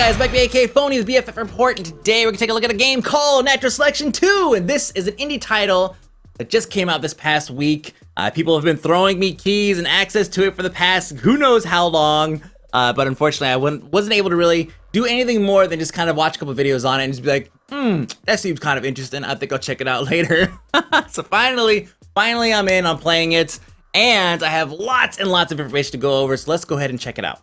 guys, back to AK Phony's BFF Report, and today we're gonna take a look at a game called Natural Selection 2, and this is an indie title that just came out this past week. People have been throwing me keys and access to it for the past who knows how long, but unfortunately I wasn't able to really do anything more than just kind of watch a couple videos on it and just be like, that seems kind of interesting, I think I'll check it out later. So finally I'm in on playing it, and I have lots and lots of information to go over, so let's go ahead and check it out.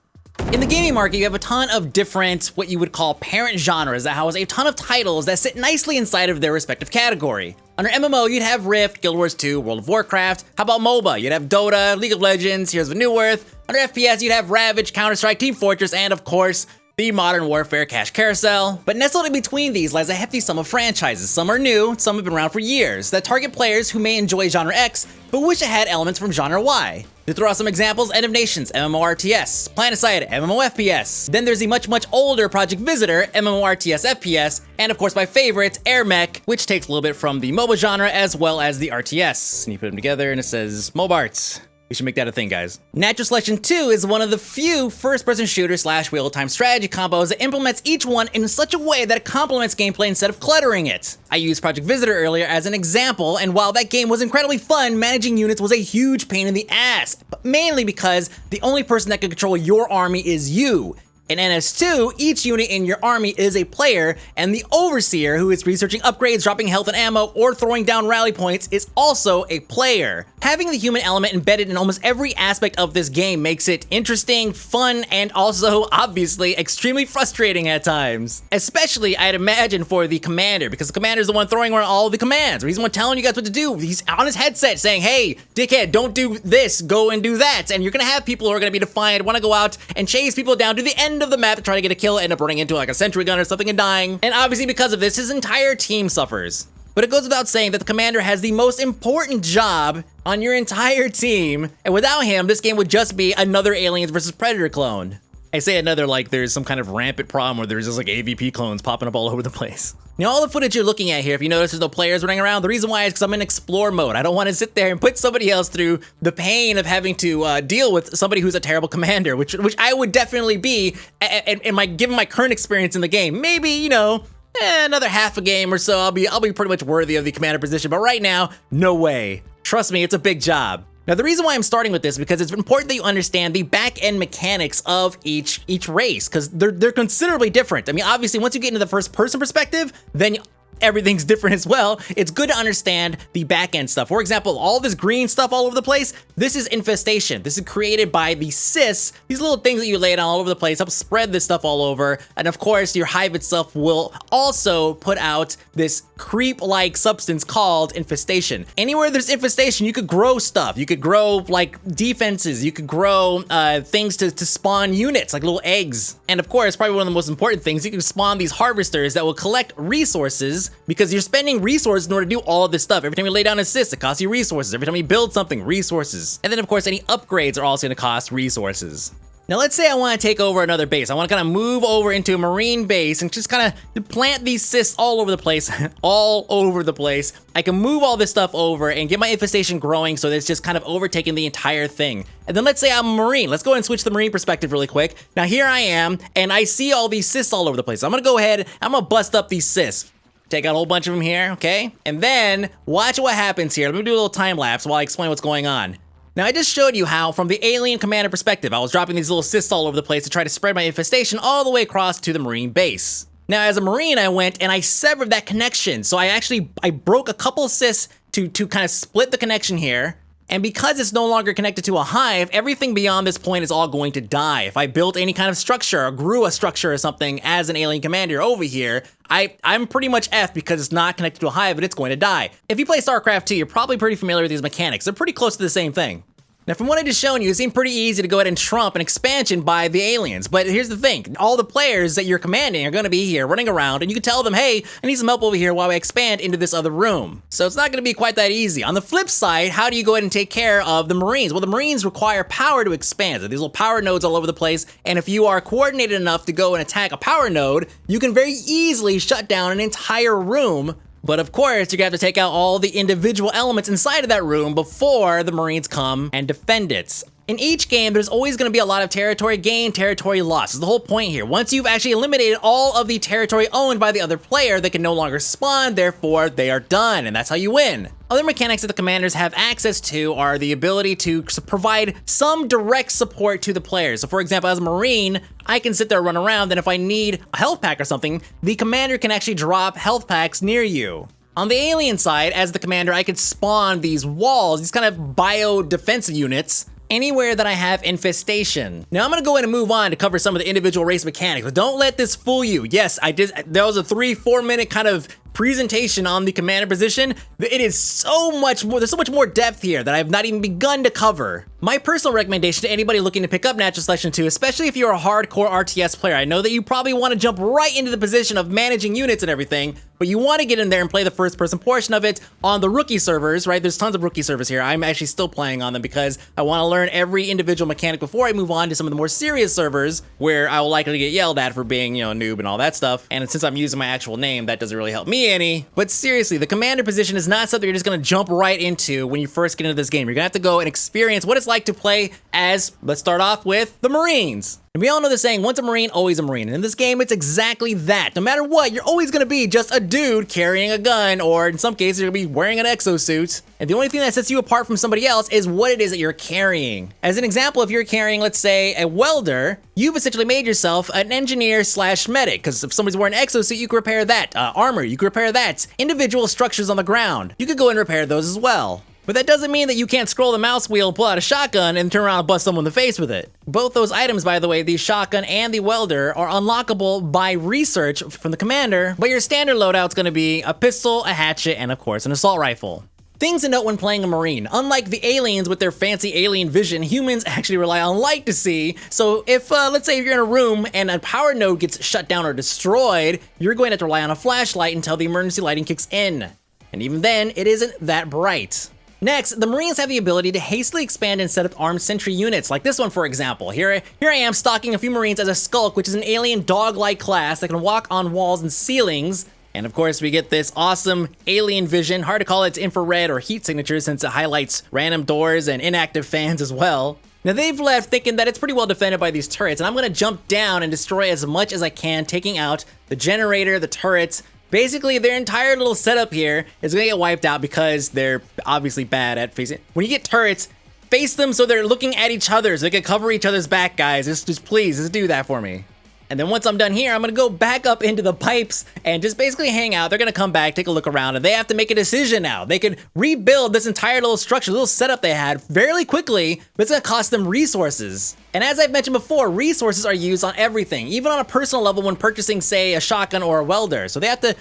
In the gaming market, you have a ton of different, what you would call parent genres that house a ton of titles that sit nicely inside of their respective category. Under MMO, you'd have Rift, Guild Wars 2, World of Warcraft. How about MOBA? You'd have Dota, League of Legends, Heroes of New Earth. Under FPS, you'd have Ravage, Counter-Strike, Team Fortress, and of course, the Modern Warfare Cash Carousel. But nestled in between these lies a hefty sum of franchises. Some are new, some have been around for years, that target players who may enjoy genre X, but wish it had elements from genre Y. To throw out some examples, End of Nations, MMORTS, Planetside, MMOFPS. Then there's the much older Project Visitor, MMORTS FPS, and of course my favorite, Air Mech, which takes a little bit from the MOBA genre as well as the RTS. And you put them together and it says MOBARTS. We should make that a thing, guys. Natural Selection 2 is one of the few first-person shooter / real-time strategy combos that implements each one in such a way that it complements gameplay instead of cluttering it. I used Project Visitor earlier as an example, and while that game was incredibly fun, managing units was a huge pain in the ass, but mainly because the only person that can control your army is you. In NS2, each unit in your army is a player, and the Overseer, who is researching upgrades, dropping health and ammo, or throwing down rally points, is also a player. Having the human element embedded in almost every aspect of this game makes it interesting, fun, and also, obviously, extremely frustrating at times. Especially, I'd imagine, for the commander, because the commander is the one throwing around all the commands, or he's the one telling you guys what to do. He's on his headset saying, hey, dickhead, don't do this, go and do that. And you're gonna have people who are gonna be defiant, wanna go out and chase people down to the end of the map to try to get a kill, end up running into like a sentry gun or something and dying. And obviously because of this, his entire team suffers. But it goes without saying that the commander has the most important job on your entire team, and without him, this game would just be another Aliens vs. Predator clone. I say another like there's some kind of rampant problem where there's just like AVP clones popping up all over the place. Now, all the footage you're looking at here, if you notice there's no players running around, the reason why is because I'm in explore mode. I don't want to sit there and put somebody else through the pain of having to deal with somebody who's a terrible commander, which I would definitely be given my current experience in the game. Maybe, you know, another half a game or so, I'll be pretty much worthy of the commander position, but right now, no way. Trust me, it's a big job. Now, the reason why I'm starting with this is because it's important that you understand the back-end mechanics of each race, because they're considerably different. I mean, obviously, once you get into the first-person perspective, then everything's different as well. It's good to understand the back-end stuff. For example, all this green stuff all over the place, this is infestation. This is created by the cysts, these little things that you lay down all over the place, help spread this stuff all over. And of course, your hive itself will also put out this creep-like substance called infestation. Anywhere there's infestation, you could grow stuff. You could grow like defenses. You could grow things to spawn units, like little eggs. And of course, probably one of the most important things, you can spawn these harvesters that will collect resources, because you're spending resources in order to do all of this stuff. Every time you lay down assists, it costs you resources. Every time you build something, resources. And then of course, any upgrades are also gonna cost resources. Now let's say I wanna take over another base. I wanna kinda move over into a marine base and just kinda plant these cysts all over the place, all over the place. I can move all this stuff over and get my infestation growing so that it's just kind of overtaking the entire thing. And then let's say I'm a marine. Let's go ahead and switch to the marine perspective really quick. Now here I am, and I see all these cysts all over the place. I'm gonna go ahead, I'm gonna bust up these cysts. Take out a whole bunch of them here, okay? And then watch what happens here. Let me do a little time lapse while I explain what's going on. Now, I just showed you how, from the alien commander perspective, I was dropping these little cysts all over the place to try to spread my infestation all the way across to the marine base. Now, as a marine, I went and I severed that connection. So I broke a couple of cysts to kind of split the connection here. And because it's no longer connected to a hive, everything beyond this point is all going to die. If I built any kind of structure or grew a structure or something as an alien commander over here, I'm pretty much F because it's not connected to a hive and it's going to die. If you play StarCraft 2, you're probably pretty familiar with these mechanics. They're pretty close to the same thing. Now, from what I just shown you, it seemed pretty easy to go ahead and trump an expansion by the aliens. But here's the thing. All the players that you're commanding are going to be here running around, and you can tell them, hey, I need some help over here while I expand into this other room. So it's not going to be quite that easy. On the flip side, how do you go ahead and take care of the Marines? Well, the Marines require power to expand. So these little power nodes all over the place, and if you are coordinated enough to go and attack a power node, you can very easily shut down an entire room. But of course, you're gonna have to take out all the individual elements inside of that room before the Marines come and defend it. In each game, there's always going to be a lot of territory gain, territory loss. That's the whole point here. Once you've actually eliminated all of the territory owned by the other player, they can no longer spawn, therefore they are done, and that's how you win. Other mechanics that the commanders have access to are the ability to provide some direct support to the players. So for example, as a Marine, I can sit there and run around, and if I need a health pack or something, the commander can actually drop health packs near you. On the alien side, as the commander, I could spawn these walls, these kind of bio-defensive units, anywhere that I have infestation. Now I'm gonna go ahead and move on to cover some of the individual race mechanics, but don't let this fool you. Yes, that was a 3-4 minute kind of presentation on the commander position. It is so much more, there's so much more depth here that I've not even begun to cover. My personal recommendation to anybody looking to pick up Natural Selection 2, especially if you're a hardcore RTS player, I know that you probably want to jump right into the position of managing units and everything, but you want to get in there and play the first person portion of it on the rookie servers, right? There's tons of rookie servers here. I'm actually still playing on them because I want to learn every individual mechanic before I move on to some of the more serious servers where I will likely get yelled at for being, you know, a noob and all that stuff. And since I'm using my actual name, that doesn't really help me any. But seriously, the commander position is not something you're just going to jump right into when you first get into this game. You're going to have to go and experience what it's like to play as, let's start off with, the Marines. And we all know the saying, once a Marine, always a Marine. And in this game, it's exactly that. No matter what, you're always gonna be just a dude carrying a gun, or in some cases, you're gonna be wearing an exosuit. And the only thing that sets you apart from somebody else is what it is that you're carrying. As an example, if you're carrying, let's say, a welder, you've essentially made yourself an engineer slash medic, because if somebody's wearing an exosuit, you can repair that. Armor, you can repair that. Individual structures on the ground, you could go and repair those as well. But that doesn't mean that you can't scroll the mouse wheel, pull out a shotgun, and turn around and bust someone in the face with it. Both those items, by the way, the shotgun and the welder, are unlockable by research from the commander, but your standard loadout's gonna be a pistol, a hatchet, and of course an assault rifle. Things to note when playing a Marine. Unlike the aliens with their fancy alien vision, humans actually rely on light to see. So if, let's say if you're in a room and a power node gets shut down or destroyed, you're going to have to rely on a flashlight until the emergency lighting kicks in. And even then, it isn't that bright. Next, the Marines have the ability to hastily expand and set up armed sentry units, like this one for example. Here I am stalking a few Marines as a Skulk, which is an alien dog-like class that can walk on walls and ceilings. And of course, we get this awesome alien vision. Hard to call it infrared or heat signature since it highlights random doors and inactive fans as well. Now they've left thinking that it's pretty well defended by these turrets, and I'm gonna jump down and destroy as much as I can, taking out the generator, the turrets. Basically, their entire little setup here is gonna get wiped out because they're obviously bad at facing. When you get turrets, face them so they're looking at each other so they can cover each other's back, guys. Just please, just do that for me. And then once I'm done here, I'm gonna go back up into the pipes and just basically hang out. They're gonna come back, take a look around, and they have to make a decision now. They could rebuild this entire little structure, little setup they had fairly quickly, but it's gonna cost them resources. And as I've mentioned before, resources are used on everything, even on a personal level when purchasing, say, a shotgun or a welder. So they have to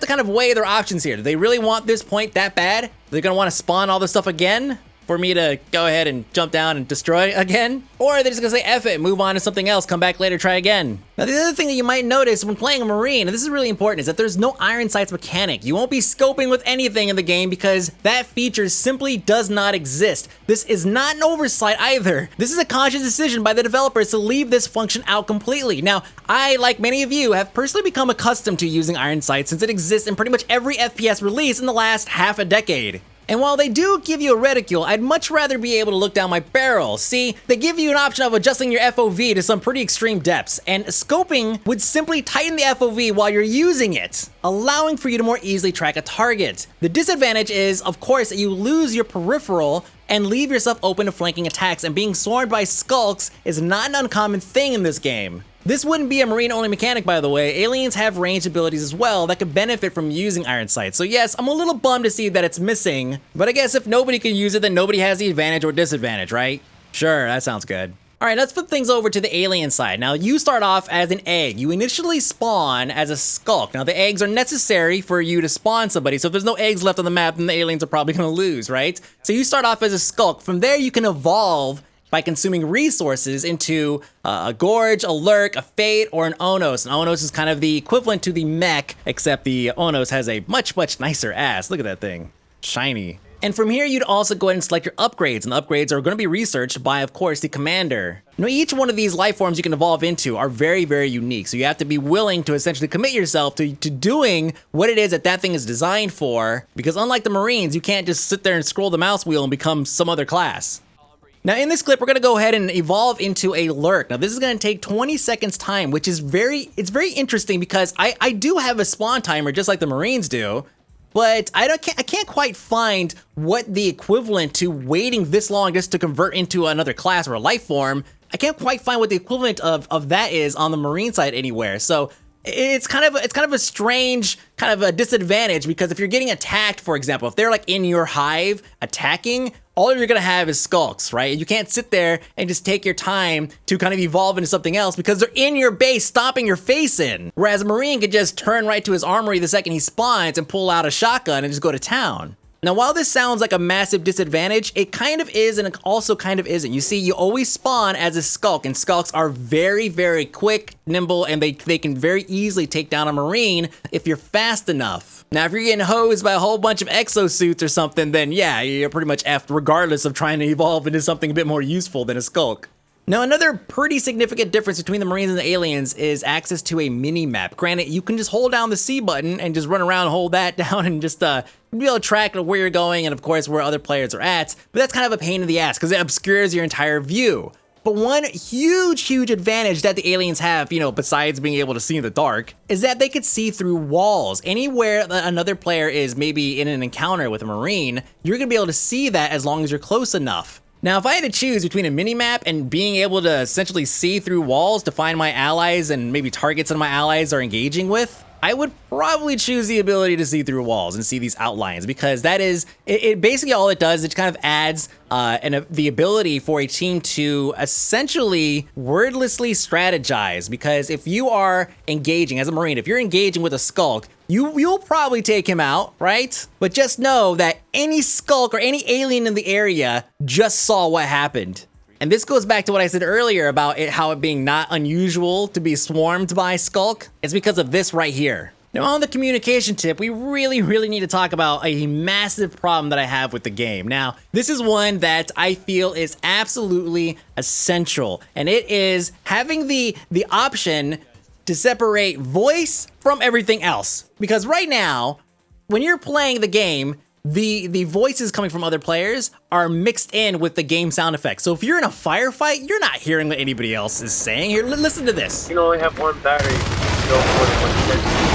kind of weigh their options here. Do they really want this point that bad? They're gonna wanna spawn all this stuff again for me to go ahead and jump down and destroy again? Or they're just gonna say F it, move on to something else, come back later, try again. Now the other thing that you might notice when playing a Marine, and this is really important, is that there's no iron sights mechanic. You won't be scoping with anything in the game because that feature simply does not exist. This is not an oversight either. This is a conscious decision by the developers to leave this function out completely. Now, I, like many of you, have personally become accustomed to using iron sights since it exists in pretty much every FPS release in the last half a decade. And while they do give you a reticule, I'd much rather be able to look down my barrel. See, they give you an option of adjusting your FOV to some pretty extreme depths, and scoping would simply tighten the FOV while you're using it, allowing for you to more easily track a target. The disadvantage is, of course, that you lose your peripheral and leave yourself open to flanking attacks, and being swarmed by skulks is not an uncommon thing in this game. This wouldn't be a Marine-only mechanic, by the way. Aliens have ranged abilities as well that could benefit from using iron sights. So yes, I'm a little bummed to see that it's missing, but I guess if nobody can use it, then nobody has the advantage or disadvantage, right? Sure, that sounds good. All right, let's flip things over to the alien side. Now, you start off as an egg. You initially spawn as a Skulk. Now, the eggs are necessary for you to spawn somebody, so if there's no eggs left on the map, then the aliens are probably gonna lose, right? So you start off as a Skulk. From there, you can evolve by consuming resources into a Gorge, a Lurk, a Fate, or an Onos. And Onos is kind of the equivalent to the mech, except the Onos has a much, much nicer ass. Look at that thing. Shiny. And from here, you'd also go ahead and select your upgrades, and the upgrades are going to be researched by, of course, the commander. Now, each one of these life forms you can evolve into are very, very unique, so you have to be willing to essentially commit yourself to doing what it is that that thing is designed for, because unlike the Marines, you can't just sit there and scroll the mouse wheel and become some other class. Now in this clip, we're gonna go ahead and evolve into a lurk. Now this is gonna take 20 seconds time, which is very interesting because I do have a spawn timer just like the Marines do, but I can't quite find what the equivalent to waiting this long just to convert into another class or a life form. I can't quite find what the equivalent of that is on the Marine side anywhere. So it's kind of a strange kind of a disadvantage, because if you're getting attacked, for example, if they're like in your hive attacking, all you're gonna have is skulks, right? You can't sit there and just take your time to kind of evolve into something else because they're in your base stomping your face in. Whereas a Marine could just turn right to his armory the second he spawns and pull out a shotgun and just go to town. Now, while this sounds like a massive disadvantage, it kind of is and it also kind of isn't. You see, you always spawn as a skulk, and skulks are very, very quick, nimble, and they can very easily take down a Marine if you're fast enough. Now, if you're getting hosed by a whole bunch of exosuits or something, then yeah, you're pretty much effed regardless of trying to evolve into something a bit more useful than a skulk. Now, another pretty significant difference between the Marines and the aliens is access to a mini-map. Granted, you can just hold down the C button and just run around, hold that down, and just be able to track where you're going and, of course, where other players are at. But that's kind of a pain in the ass because it obscures your entire view. But one huge advantage that the aliens have, you know, besides being able to see in the dark, is that they could see through walls. Anywhere that another player is maybe in an encounter with a Marine, you're gonna be able to see that as long as you're close enough. Now, if I had to choose between a mini-map and being able to essentially see through walls to find my allies and maybe targets that my allies are engaging with, I would probably choose the ability to see through walls and see these outlines, because that is, it basically all it does, it kind of adds the ability for a team to essentially wordlessly strategize. Because if you are engaging as a Marine, if you're engaging with a skulk, you'll probably take him out, right? But just know that any skulk or any alien in the area just saw what happened. And this goes back to what I said earlier about how it being not unusual to be swarmed by skulk. It's because of this right here. Now, on the communication tip, we really need to talk about a massive problem that I have with the game. Now, this is one that I feel is absolutely essential, and it is having the option to separate voice from everything else. Because right now, when you're playing the game, the voices coming from other players are mixed in with the game sound effects. So if you're in a firefight, you're not hearing what anybody else is saying. Here, listen to this. You can only have one battery. You don't more than 1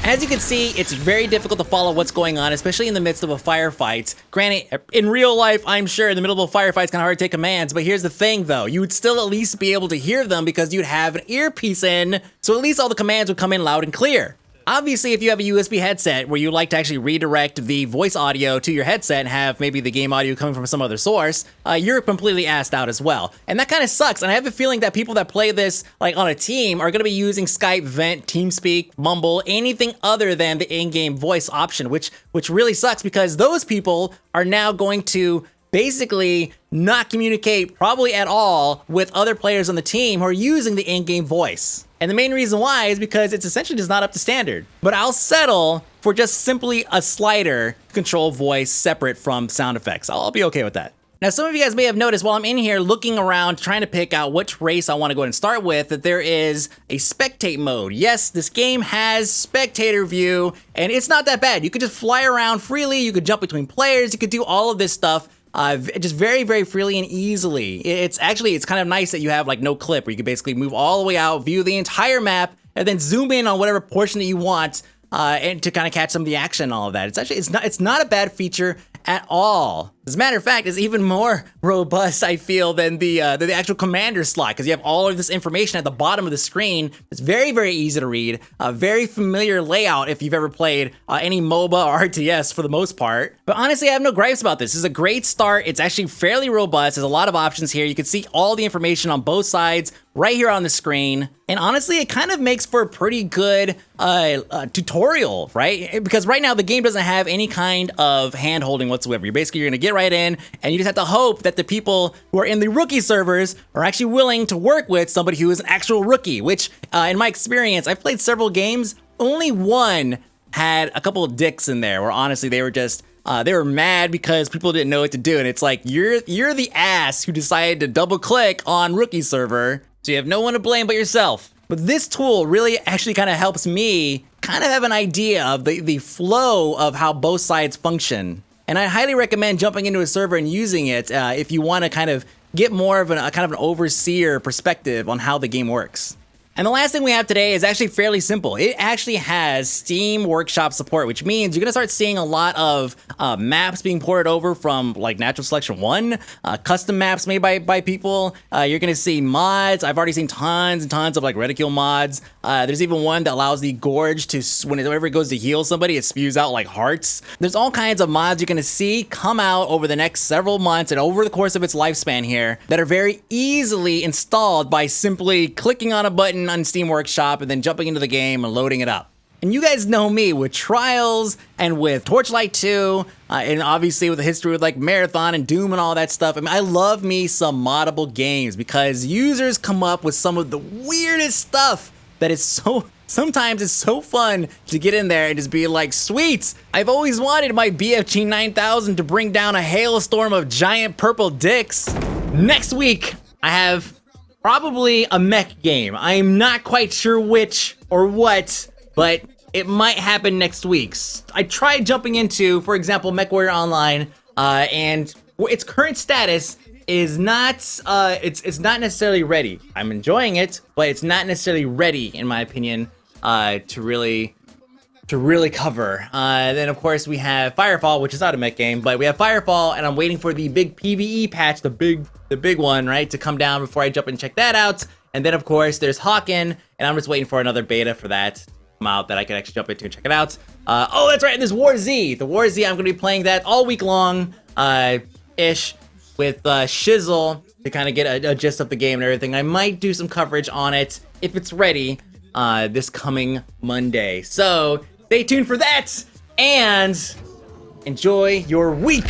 As you can see, it's very difficult to follow what's going on, especially in the midst of a firefight. Granted, in real life, I'm sure in the middle of a firefight, it's kind of hard to take commands, but here's the thing though, you would still at least be able to hear them because you'd have an earpiece in, so at least all the commands would come in loud and clear. Obviously, if you have a USB headset where you like to actually redirect the voice audio to your headset and have maybe the game audio coming from some other source, you're completely assed out as well. And that kind of sucks, and I have a feeling that people that play this like on a team are gonna be using Skype, Vent, TeamSpeak, Mumble, anything other than the in-game voice option, which really sucks because those people are now going to basically not communicate probably at all with other players on the team who are using the in-game voice. And the main reason why is because it's essentially just not up to standard. But I'll settle for just simply a slider to control voice separate from sound effects. I'll be okay with that. Now, some of you guys may have noticed while I'm in here looking around trying to pick out which race I want to go ahead and start with, that there is a spectate mode. Yes, this game has spectator view, and it's not that bad. You could just fly around freely, you could jump between players, you could do all of this stuff just very freely and easily. It's kind of nice that you have like no clip where you can basically move all the way out, view the entire map, and then zoom in on whatever portion that you want and to kind of catch some of the action and all of that. It's not a bad feature at all. As a matter of fact, it's even more robust, I feel, than the actual commander slot, because you have all of this information at the bottom of the screen. It's very easy to read, a very familiar layout if you've ever played any MOBA or RTS for the most part. But honestly, I have no gripes about this. This is a great start. It's actually fairly robust. There's a lot of options here. You can see all the information on both sides right here on the screen. And honestly, it kind of makes for a pretty good tutorial, right? Because right now the game doesn't have any kind of hand-holding whatsoever. You're gonna get right in, and you just have to hope that the people who are in the rookie servers are actually willing to work with somebody who is an actual rookie, which in my experience, I've played several games, only one had a couple of dicks in there where honestly they were just they were mad because people didn't know what to do. And it's like, you're the ass who decided to double click on rookie server, so you have no one to blame but yourself. But this tool really actually kind of helps me kind of have an idea of the flow of how both sides function. And I highly recommend jumping into a server and using it if you want to kind of get more of a kind of an overseer perspective on how the game works. And the last thing we have today is actually fairly simple. It actually has Steam Workshop support, which means you're gonna start seeing a lot of maps being ported over from like Natural Selection 1, custom maps made by people. You're gonna see mods. I've already seen tons and tons of like reticule mods. There's even one that allows the Gorge to, whenever it goes to heal somebody, it spews out like hearts. There's all kinds of mods you're gonna see come out over the next several months and over the course of its lifespan here that are very easily installed by simply clicking on a button on Steam Workshop and then jumping into the game and loading it up. And you guys know me with Trials and with Torchlight 2, and obviously with the history with like Marathon and Doom and all that stuff. I mean, I love me some moddable games because users come up with some of the weirdest stuff that is sometimes it's so fun to get in there and just be like, sweet, I've always wanted my BFG 9000 to bring down a hailstorm of giant purple dicks. Next week, I have probably a mech game. I'm not quite sure which or what, but it might happen next week. I tried jumping into, for example, MechWarrior Online, and its current status is not, it's not necessarily ready. I'm enjoying it, but it's not necessarily ready, in my opinion, to really cover. Then of course we have Firefall, which is not a mech game, but we have Firefall, and I'm waiting for the big PvE patch, the big one, right, to come down before I jump and check that out. And then of course there's Hawken, and I'm just waiting for another beta for that to come out that I can actually jump into and check it out. Oh, that's right, there's War Z. The War Z, I'm gonna be playing that all week long, ish, with Shizzle to kind of get a gist of the game and everything. I might do some coverage on it if it's ready this coming Monday. So stay tuned for that, and enjoy your week.